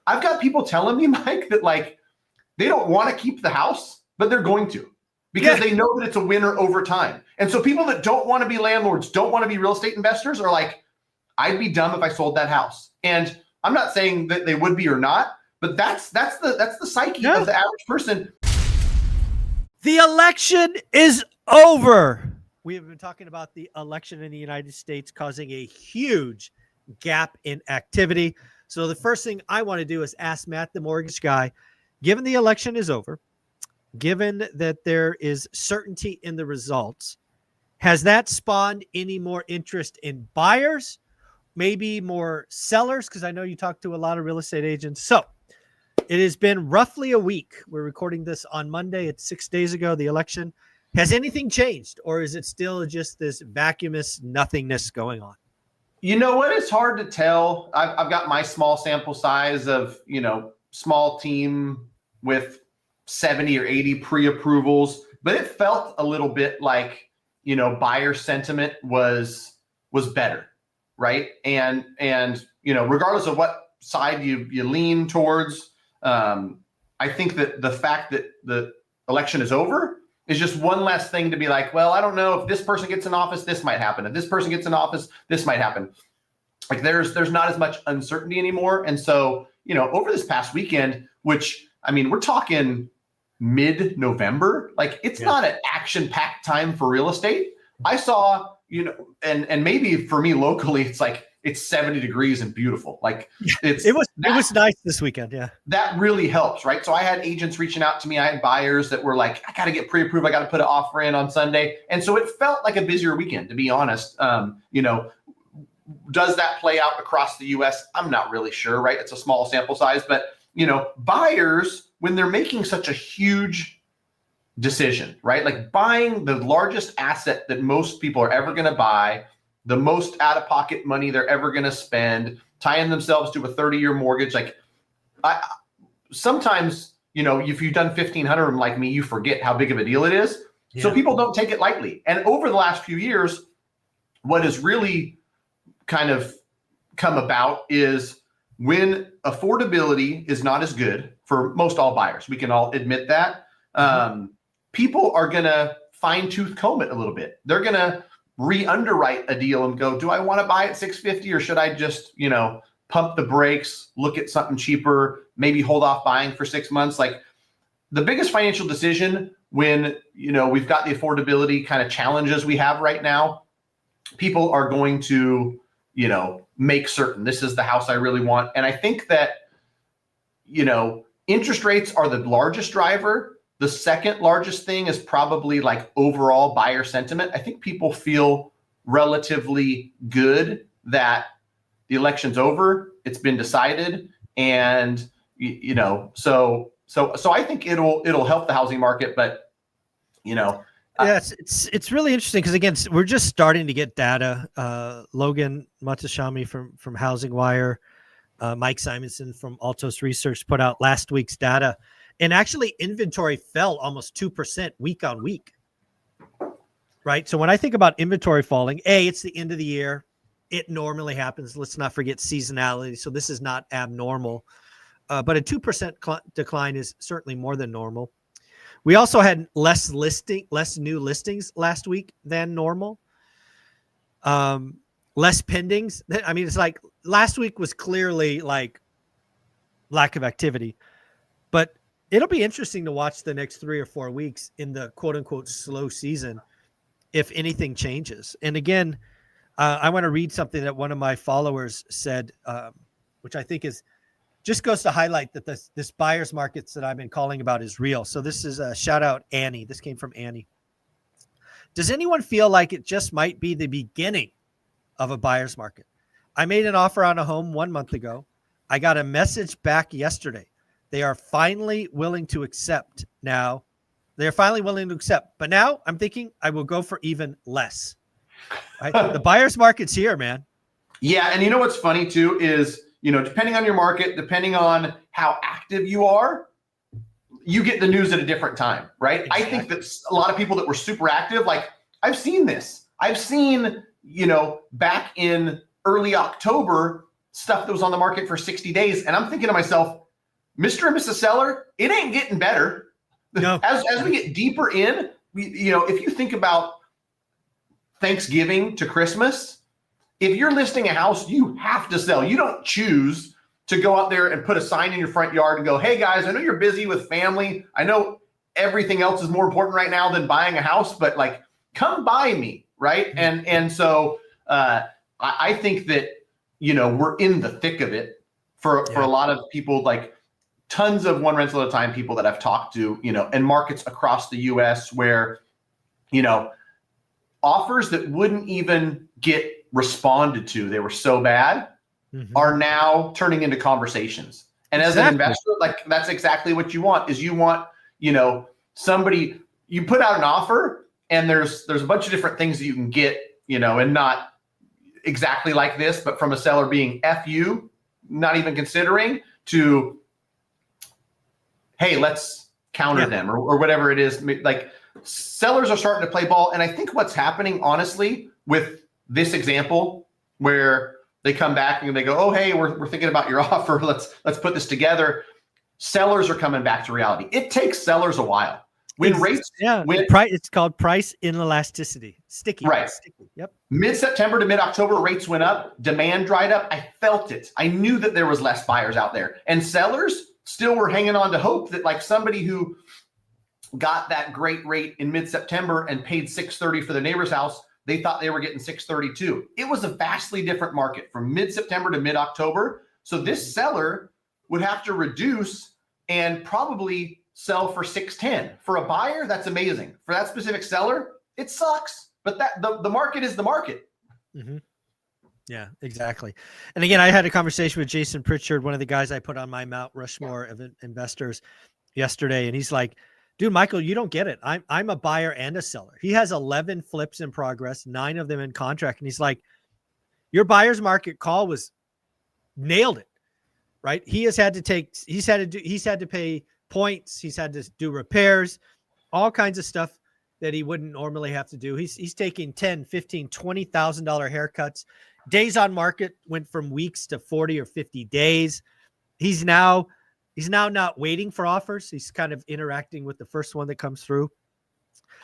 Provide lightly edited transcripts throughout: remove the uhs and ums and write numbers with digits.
I've got people telling me, Mike, that like they don't want to keep the house, but they're going to because they know that it's a winner over time. And so people that don't want to be landlords, don't want to be real estate investors are like, I'd be dumb if I sold that house. And I'm not saying that they would be or not, but that's the psyche of the average person. The election is over. We have been talking about the election in the United States causing a huge gap in activity. So the first thing I want to do is ask Matt, the mortgage guy, given the election is over, given that there is certainty in the results, has that spawned any more interest in buyers, maybe more sellers? Because I know you talk to a lot of real estate agents. So it has been roughly a week. We're recording this on Monday. It's 6 days ago, the election. Has anything changed, or is it still just this vacuumous nothingness going on? You know what? It's hard to tell. I've got my small sample size of, small team with 70 or 80 pre-approvals, but it felt a little bit like, buyer sentiment was better, right? And regardless of what side you lean towards, I think that the fact that the election is over is just one less thing to be like, well, I don't know if this person gets in office, this might happen. If this person gets in office, this might happen. Like there's not as much uncertainty anymore. And so, over this past weekend, which we're talking mid-November, like it's not an action-packed time for real estate. I saw, and maybe for me locally, it's like it's 70 degrees and beautiful. Like it was nice this weekend. Yeah. That really helps, right? So I had agents reaching out to me. I had buyers that were like, I got to get pre-approved. I got to put an offer in on Sunday. And so it felt like a busier weekend, to be honest. Does that play out across the US? I'm not really sure, right? It's a small sample size, but buyers, when they're making such a huge decision, right? Like buying the largest asset that most people are ever going to buy, the most out-of-pocket money they're ever going to spend, tying themselves to a 30-year mortgage. Like sometimes, if you've done 1,500 of them like me, you forget how big of a deal it is. Yeah. So people don't take it lightly. And over the last few years, what has really kind of come about is when affordability is not as good for most all buyers, we can all admit that, people are going to fine-tooth comb it a little bit. They're going to re-underwrite a deal and go, do I want to buy at 650 or should I just, pump the brakes, look at something cheaper, maybe hold off buying for 6 months? Like the biggest financial decision when, we've got the affordability kind of challenges we have right now, people are going to, make certain this is the house I really want. And I think that, interest rates are the largest driver. The second largest thing is probably like overall buyer sentiment. I think people feel relatively good that the election's over, it's been decided. And, so I think it'll help the housing market, but, it's really interesting because again, we're just starting to get data. Logan Matashami from Housing Wire, Mike Simonson from Altos Research put out last week's data, and actually inventory fell almost 2% week on week. Right. So when I think about inventory falling, it's the end of the year. It normally happens. Let's not forget seasonality. So this is not abnormal, but a 2% decline is certainly more than normal. We also had less new listings last week than normal. Less pendings. It's like last week was clearly like lack of activity, but it'll be interesting to watch the next 3 or 4 weeks in the quote unquote slow season, if anything changes. And again, I want to read something that one of my followers said, which I think just goes to highlight that this buyer's markets that I've been calling about is real. So this is a shout out, Annie. This came from Annie. Does anyone feel like it just might be the beginning of a buyer's market? I made an offer on a home 1 month ago. I got a message back yesterday. They are finally willing to accept now. They're finally willing to accept. But now I'm thinking I will go for even less. Right? The buyer's market's here, man. Yeah. And what's funny too is, depending on your market, depending on how active you are, you get the news at a different time, right? Exactly. I think that a lot of people that were super active, like I've seen this. I've seen, back in early October, stuff that was on the market for 60 days. And I'm thinking to myself, Mr. and Mrs. Seller, it ain't getting better. No. As we get deeper in, if you think about Thanksgiving to Christmas, if you're listing a house, you have to sell. You don't choose to go out there and put a sign in your front yard and go, hey guys, I know you're busy with family. I know everything else is more important right now than buying a house, but like, come buy me, right? And so I think that, we're in the thick of it for a lot of people, like tons of one rental at a time people that I've talked to, in markets across the US where, offers that wouldn't even get responded to, they were so bad, are now turning into conversations. And as an investor, like that's exactly what you want, is you want, somebody, you put out an offer and there's a bunch of different things that you can get, and not exactly like this, but from a seller being F you, not even considering, to, hey, let's counter them or whatever it is. Like sellers are starting to play ball. And I think what's happening, honestly, with this example where they come back and they go, oh, hey, we're thinking about your offer. Let's put this together. Sellers are coming back to reality. It takes sellers a while. When rates, it's called price inelasticity. Sticky. Right. Sticky. Yep. Mid-September to mid-October, rates went up. Demand dried up. I felt it. I knew that there was less buyers out there, and sellers still were hanging on to hope that, like, somebody who got that great rate in mid-September and paid $630 for their neighbor's house, they thought they were getting $632. It was a vastly different market from mid-September to mid-October. So this seller would have to reduce and probably sell for $610. For a buyer, that's amazing. For that specific seller, it sucks. But that the market is the market. Mm-hmm. Yeah, exactly. And again, I had a conversation with Jason Pritchard, one of the guys I put on my Mount Rushmore of investors yesterday, and he's like, dude, Michael, you don't get it. I'm a buyer and a seller. He has 11 flips in progress, 9 of them in contract. And he's like, your buyer's market call was nailed it, right? He's had to pay points. He's had to do repairs, all kinds of stuff that he wouldn't normally have to do. He's taking $10,000, $15,000, $20,000 haircuts. Days on market went from weeks to 40 or 50 days. He's now not waiting for offers. He's kind of interacting with the first one that comes through.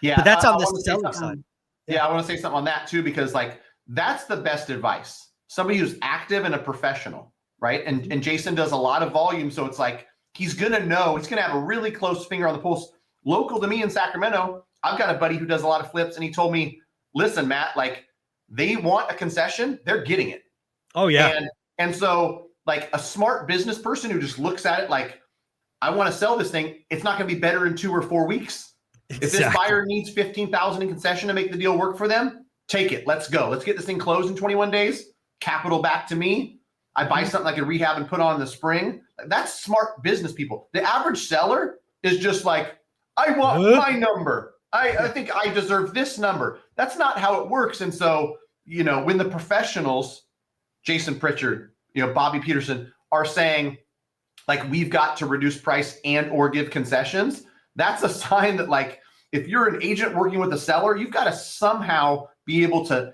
Yeah. But that's on the seller side. Yeah. I want to say something on that too, because like that's the best advice. Somebody who's active and a professional, right? And Jason does a lot of volume. So it's like, he's going to know, he's going to have a really close finger on the pulse. Local to me in Sacramento, I've got a buddy who does a lot of flips, and he told me, listen, Matt, like they want a concession, they're getting it. Oh yeah. And so like a smart business person who just looks at it like, I want to sell this thing, it's not going to be better in 2 or 4 weeks. Exactly. If this buyer needs $15,000 in concession to make the deal work for them, take it. Let's go. Let's get this thing closed in 21 days. Capital back to me. I buy something I can rehab and put on in the spring. That's smart business people. The average seller is just like, I want my number. I think I deserve this number. That's not how it works. And so, when the professionals, Jason Pritchard, Bobby Peterson, are saying, like, we've got to reduce price and or give concessions, that's a sign that, like, if you're an agent working with a seller, you've got to somehow be able to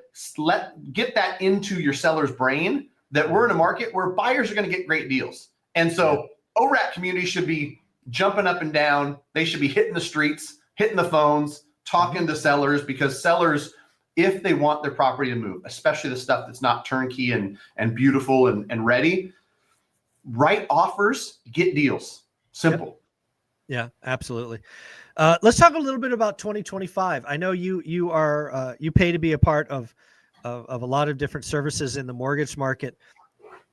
get that into your seller's brain that we're in a market where buyers are going to get great deals. And so ORaaT community should be jumping up and down. They should be hitting the streets, hitting the phones, talking to sellers, because sellers, if they want their property to move, especially the stuff that's not turnkey and beautiful and ready, write offers, get deals. Simple. Yep. Yeah, absolutely. Let's talk a little bit about 2025. I know you are you pay to be a part of a lot of different services in the mortgage market.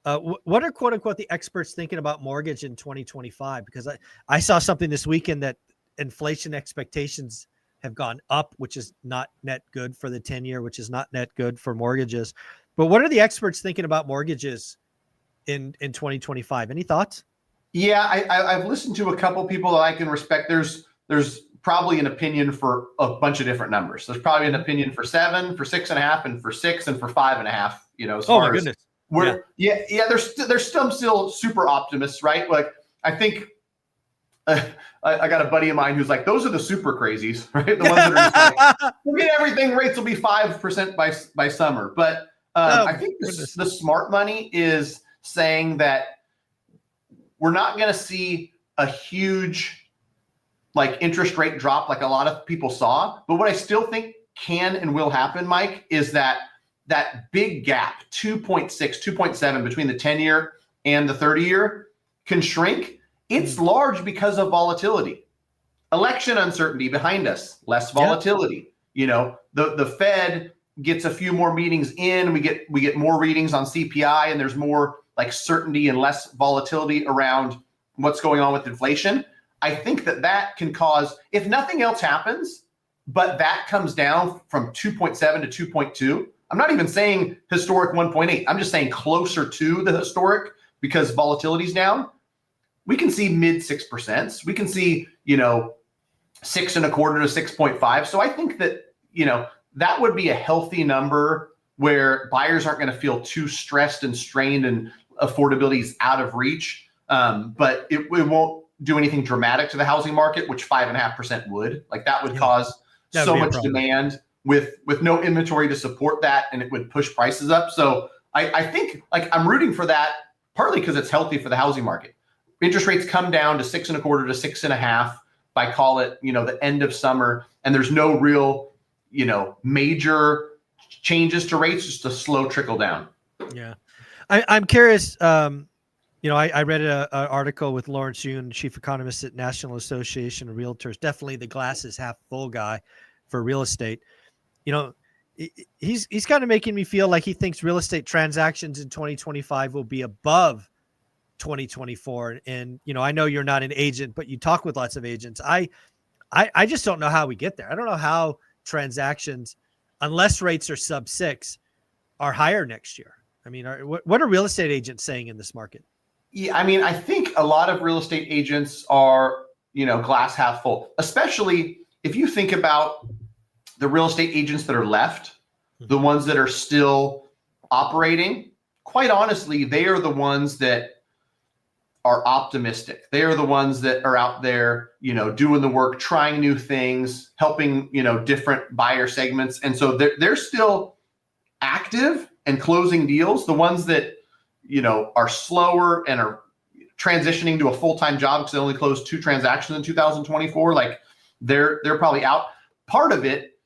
What are quote unquote the experts thinking about mortgage in 2025? Because I saw something this weekend that inflation expectations have gone up, which is not net good for the 10-year, which is not net good for mortgages. But what are the experts thinking about mortgages in 2025? Any thoughts? Yeah, I've listened to a couple people that I can respect. There's probably an opinion for a bunch of different numbers. There's probably an opinion for 7, for 6.5, and for 6, and for 5.5. As far as goodness. There's still super optimists, right? Like I think I got a buddy of mine who's like, those are the super crazies, right? The ones that are just like, forget everything, rates will be 5% by summer. But I think the smart money is saying that we're not going to see a huge like interest rate drop like a lot of people saw. But what I still think can and will happen, Mike, is that big gap, 2.6, 2.7 between the 10-year and the 30-year can shrink. It's large because of volatility. Election uncertainty behind us, less volatility. You know, the Fed gets a few more meetings in, we get more readings on CPI, and there's more like certainty and less volatility around what's going on with inflation. I think that can cause, if nothing else happens, but that comes down from 2.7 to 2.2. I'm not even saying historic 1.8. I'm just saying closer to the historic because volatility's down. We can see mid 6%. We can see, 6.25 to 6.5. So I think that, that would be a healthy number where buyers aren't going to feel too stressed and strained and affordability is out of reach. But it won't do anything dramatic to the housing market, which 5.5% would. Like that would cause so much demand with no inventory to support that, and it would push prices up. So I think like I'm rooting for that partly because it's healthy for the housing market. Interest rates come down to 6.25 to 6.5 by call it, the end of summer, and there's no real, major changes to rates, just a slow trickle down. Yeah. I'm curious. I read an article with Lawrence Yun, chief economist at National Association of Realtors, definitely the glass is half full guy for real estate. He's kind of making me feel like he thinks real estate transactions in 2025 will be above 2024. And, I know you're not an agent, but you talk with lots of agents. I just don't know how we get there. I don't know how transactions, unless rates are sub 6, are higher next year. I mean, what are real estate agents saying in this market? Yeah, I mean, I think a lot of real estate agents are, glass half full, especially if you think about the real estate agents that are left, the ones that are still operating. Quite honestly, they are the ones that are optimistic. They are the ones that are out there, doing the work, trying new things, helping, different buyer segments. And so they're still active and closing deals. The ones that, are slower and are transitioning to a full-time job because they only closed 2 transactions in 2024, like they're probably out. Part of it,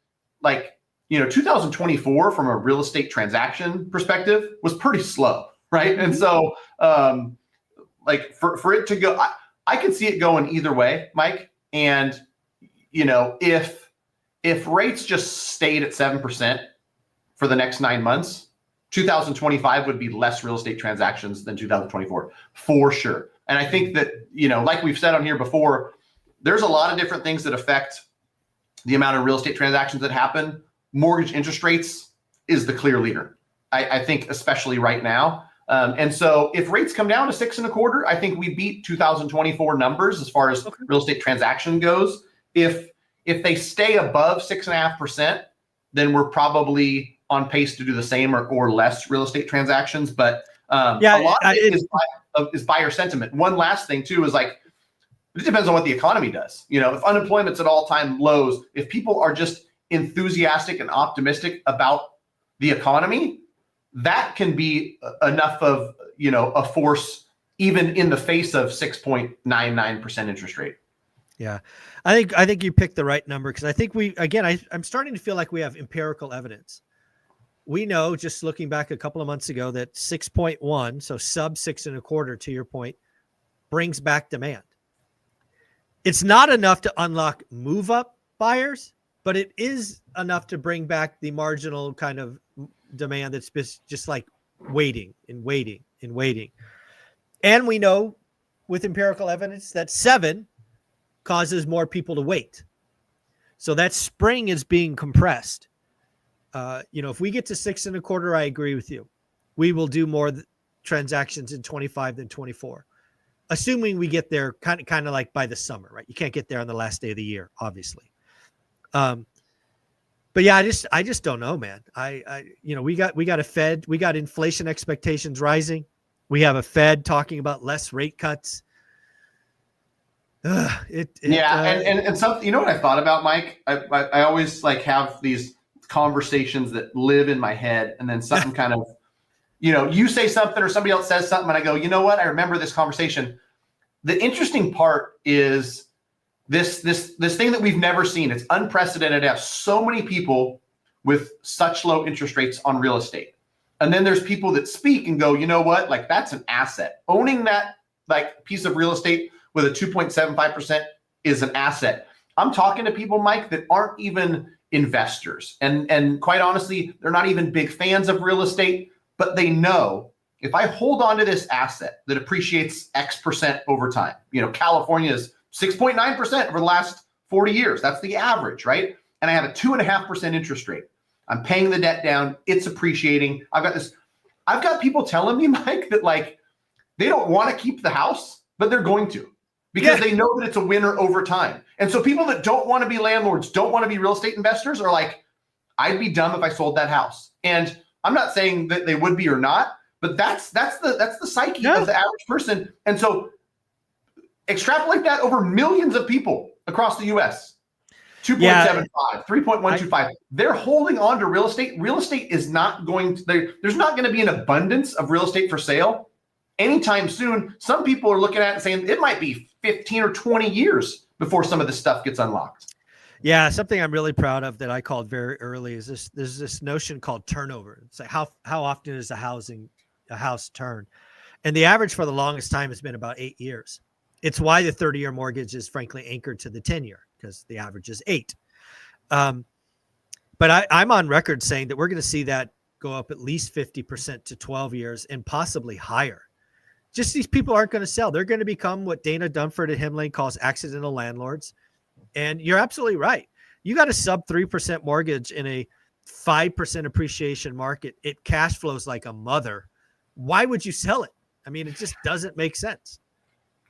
2024 from a real estate transaction perspective was pretty slow, right? And so, for it to go, I could see it going either way, Mike. And, if rates just stayed at 7% for the next 9 months, 2025 would be less real estate transactions than 2024, for sure. And I think that, like we've said on here before, there's a lot of different things that affect the amount of real estate transactions that happen. Mortgage interest rates is the clear leader, I think, especially right now. And so if rates come down to 6.25, I think we beat 2024 numbers as far as real estate transaction goes. If they stay above 6.5%, then we're probably on pace to do the same or less real estate transactions. But a lot of it is buyer sentiment. One last thing too is it depends on what the economy does. If unemployment's at all-time lows, if people are just enthusiastic and optimistic about the economy, that can be enough of, a force even in the face of 6.99% interest rate. Yeah. I think you picked the right number because I think I'm starting to feel like we have empirical evidence. We know, just looking back a couple of months ago, that 6.1, so sub 6.25, to your point, brings back demand. It's not enough to unlock move up buyers, but it is enough to bring back the marginal kind of demand that's just like waiting and waiting and waiting. And we know with empirical evidence that 7 causes more people to wait. So that spring is being compressed. If we get to 6.25, I agree with you. We will do more transactions in 25 than 24, assuming we get there kind of like by the summer, right? You can't get there on the last day of the year, obviously. But yeah, I just don't know, man. We got a Fed, we got inflation expectations rising. We have a Fed talking about less rate cuts. And something, what I thought about, Mike? I always have these conversations that live in my head, and then something kind of, you say something or somebody else says something and I go, you know what? I remember this conversation. The interesting part is this thing that we've never seen. It's unprecedented to have so many people with such low interest rates on real estate. And then there's people that speak and go, you know what? Like, that's an asset. Owning that like piece of real estate with a 2.75% is an asset. I'm talking to people, Mike, that aren't even investors. And quite honestly, they're not even big fans of real estate, but they know if I hold on to this asset that appreciates X% over time, California is 6.9% over the last 40 years. That's the average, right? And I have a 2.5% interest rate. I'm paying the debt down. It's appreciating. I've got people telling me, Mike, that like they don't want to keep the house, but they're going to because they know that it's a winner over time. And so people that don't want to be landlords, don't want to be real estate investors are like, I'd be dumb if I sold that house. And I'm not saying that they would be or not, but that's the psyche of the average person. And so extrapolate that over millions of people across the US. 2.75, 3.125. They're holding on to real estate. Real estate is not going to, there's not going to be an abundance of real estate for sale anytime soon. Some people are looking at it and saying it might be 15 or 20 years before some of this stuff gets unlocked. Yeah, something I'm really proud of that I called very early is there's this notion called turnover. It's like how often is a house turn? And the average for the longest time has been about 8 years. It's why the 30-year mortgage is frankly anchored to the 10-year because the average is 8. But I'm on record saying that we're going to see that go up at least 50% to 12 years and possibly higher. Just these people aren't going to sell. They're going to become what Dana Dunford at Hemlane calls accidental landlords. And you're absolutely right. You got a sub 3% mortgage in a 5% appreciation market. It cash flows like a mother. Why would you sell it? I mean, it just doesn't make sense.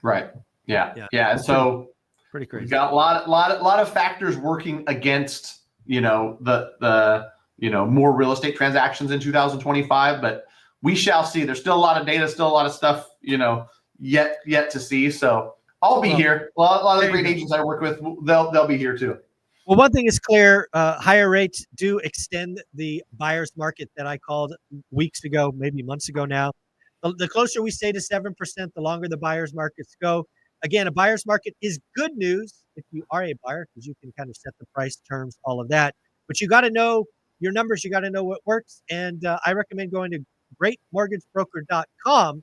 Right. Yeah. And so pretty crazy. We've got a lot of factors working against, the more real estate transactions in 2025, but we shall see. There's still a lot of data, still a lot of stuff, yet to see. So I'll be here. A lot of the great agents I work with, they'll be here too. Well, one thing is clear, higher rates do extend the buyer's market that I called weeks ago, maybe months ago now. The closer we stay to 7%, the longer the buyer's markets go. Again, a buyer's market is good news if you are a buyer because you can kind of set the price, terms, all of that. But you got to know your numbers. You got to know what works. And I recommend going to greatmortgagebroker.com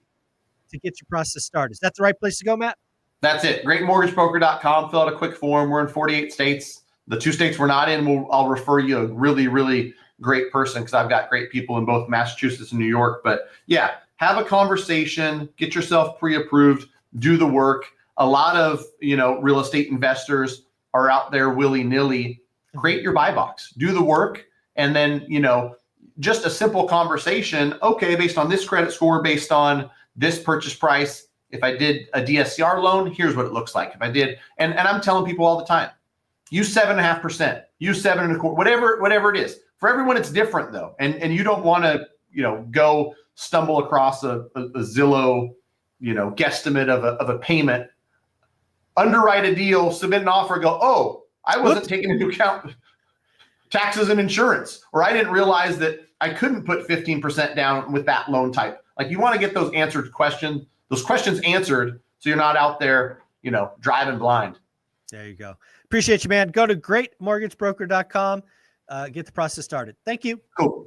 to get your process started. Is that the right place to go, Matt? That's it. Greatmortgagebroker.com. Fill out a quick form. We're in 48 states. The 2 states we're not in, I'll refer you a really, really great person because I've got great people in both Massachusetts and New York. But yeah, have a conversation, get yourself pre-approved, do the work. A lot of, real estate investors are out there willy-nilly. Create your buy box, do the work. And then, just a simple conversation. Okay, based on this credit score, based on this purchase price, if I did a DSCR loan, here's what it looks like. If I did, and I'm telling people all the time, use 7.5%, use 7.25%, whatever it is. For everyone, it's different though. And you don't want to, go stumble across a Zillow, guesstimate of a payment, underwrite a deal, submit an offer, go, oh, I wasn't taking into account taxes and insurance, or I didn't realize that I couldn't put 15% down with that loan type. Like, you want to get those questions answered so you're not out there, driving blind. There you go. Appreciate you, man. Go to greatmortgagebroker.com, get the process started. Thank you. Cool.